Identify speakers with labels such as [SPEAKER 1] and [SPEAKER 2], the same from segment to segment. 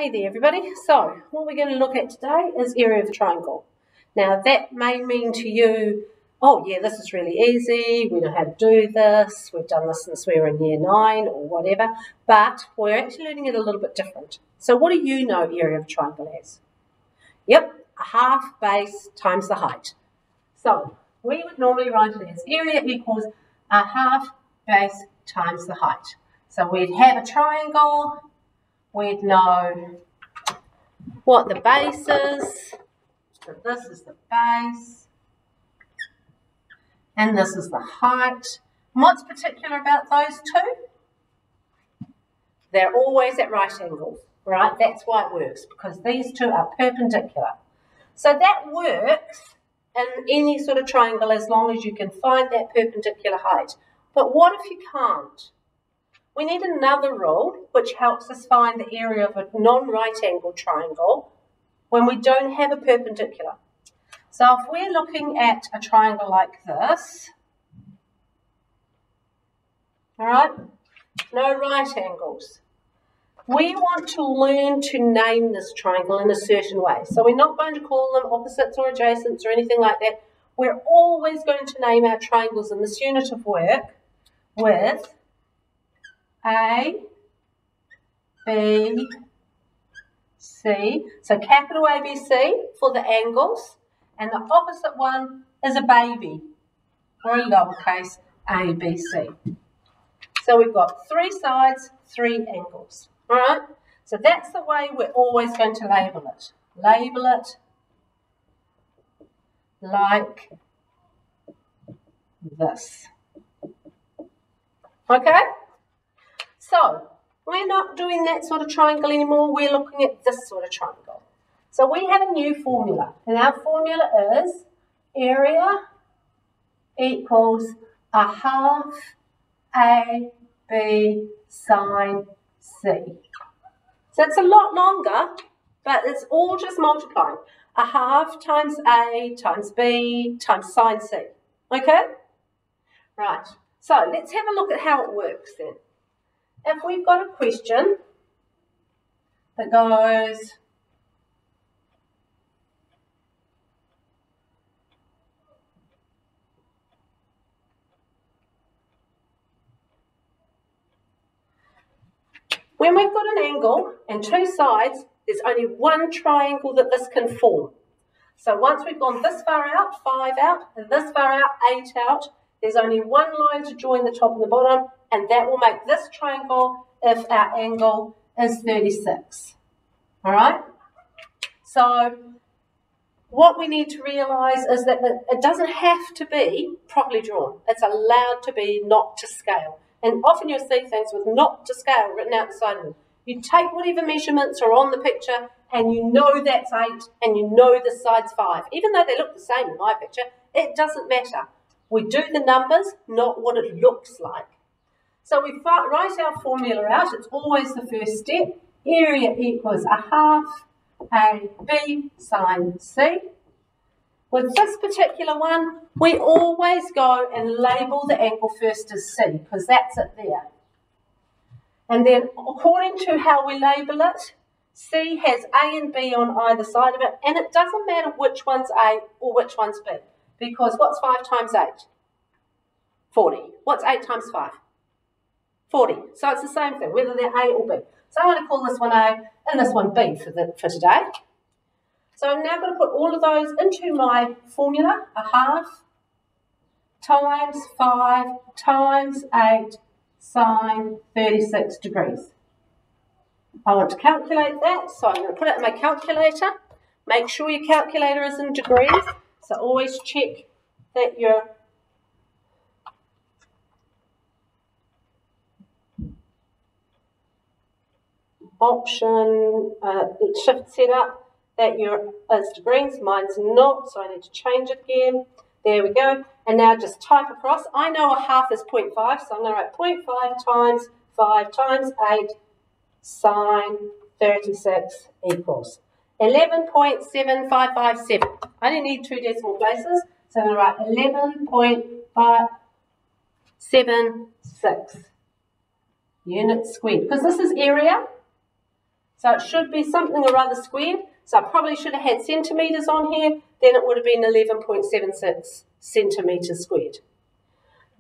[SPEAKER 1] Hey there everybody, so what we're going to look at today is area of a triangle. Now that may mean to you, oh yeah, this is really easy, we know how to do this, we've done this since we were in year 9 or whatever, but we're actually learning it a little bit different. So what do you know area of a triangle as? Yep, a half base times the height. So we would normally write it as area equals a half base times the height. So we'd have a triangle. We'd know what the base is, so this is the base, and this is the height. And what's particular about those two? They're always at right angles, right? That's why it works, because these two are perpendicular. So that works in any sort of triangle as long as you can find that perpendicular height. But what if you can't? We need another rule which helps us find the area of a non-right angled triangle when we don't have a perpendicular. So if we're looking at a triangle like this, all right, no right angles. We want to learn to name this triangle in a certain way. So we're not going to call them opposites or adjacents or anything like that. We're always going to name our triangles in this unit of work with A, B, C. So capital A, B, C for the angles, and the opposite one is a baby, or a lowercase a, B, C. So we've got 3 sides, 3 angles. All right? So that's the way we're always going to label it. Label it like this. Okay? So, we're not doing that sort of triangle anymore, we're looking at this sort of triangle. So we have a new formula, and our formula is area equals a half AB sine C. So it's a lot longer, but it's all just multiplying. A half times A times B times sine C. Okay? Right. So let's have a look at how it works then. If we've got a question that goes, when we've got an angle and 2 sides, there's only one triangle that this can form. So once we've gone this far out, 5 out, and this far out, 8 out, there's only one line to join the top and the bottom, and that will make this triangle if our angle is 36. All right? So what we need to realise is that it doesn't have to be properly drawn. It's allowed to be not to scale. And often you'll see things with not to scale written outside of them. You take whatever measurements are on the picture and you know that's 8 and you know this side's 5. Even though they look the same in my picture, it doesn't matter. We do the numbers, not what it looks like. So we write our formula out. It's always the first step. Area equals a half AB sine C. With this particular one, we always go and label the angle first as C, because that's it there. And then according to how we label it, C has A and B on either side of it, and it doesn't matter which one's A or which one's B, because what's 5 times 8? 40. What's 8 times 5? 40. So it's the same thing, whether they're A or B. So I'm going to call this one A and this one B for today. So I'm now going to put all of those into my formula, a half times 5 times 8 sine 36 degrees. I want to calculate that, so I'm going to put it in my calculator. Make sure your calculator is in degrees, so always check that your option shift setup that is degrees. Mine's not, so I need to change it again. There we go. And now just type across. I know a half is 0.5, so I'm going to write 0.5 times 5 times 8 sine 36 equals 11.7557. I only need 2 decimal places, so I'm going to write 11.576 units squared, because this is area. So it should be something or other squared. So I probably should have had centimetres on here. Then it would have been 11.76 centimetres squared.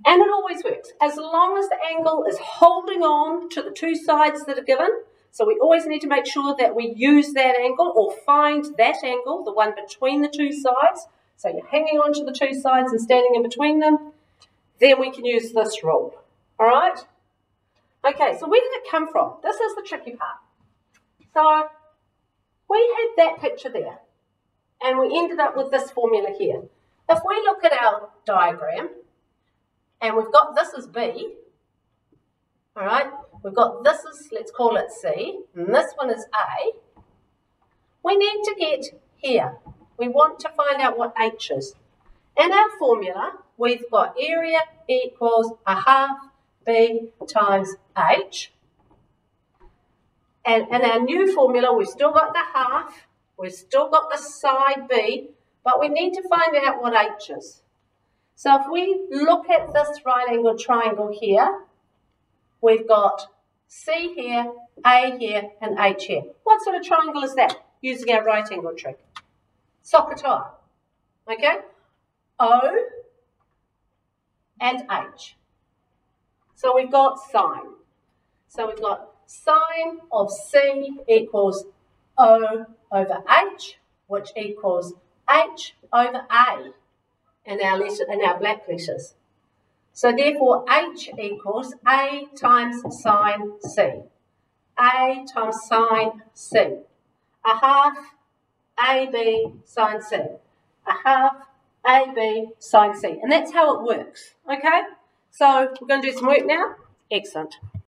[SPEAKER 1] And it always works. As long as the angle is holding on to the two sides that are given. So we always need to make sure that we use that angle or find that angle, the one between the two sides. So you're hanging on to the two sides and standing in between them. Then we can use this rule. All right? Okay, so where did it come from? This is the tricky part. So we had that picture there, and we ended up with this formula here. If we look at our diagram, and we've got this as B, all right, we've got this as, let's call it C, and this one is A, we need to get here. We want to find out what H is. In our formula, we've got area equals a half B times H. And in our new formula, we've still got the half, we've still got the side B, but we need to find out what H is. So if we look at this right-angled triangle here, we've got C here, A here, and H here. What sort of triangle is that? Using our right-angle trick. Soccer tie. Okay? O and H. So we've got sine. So we've got sine of C equals O over H, which equals H over A in our black letters. So therefore H equals A times sine C. A times sine C. A half AB sine C. A half AB sine C. And that's how it works. Okay? So we're going to do some work now. Excellent.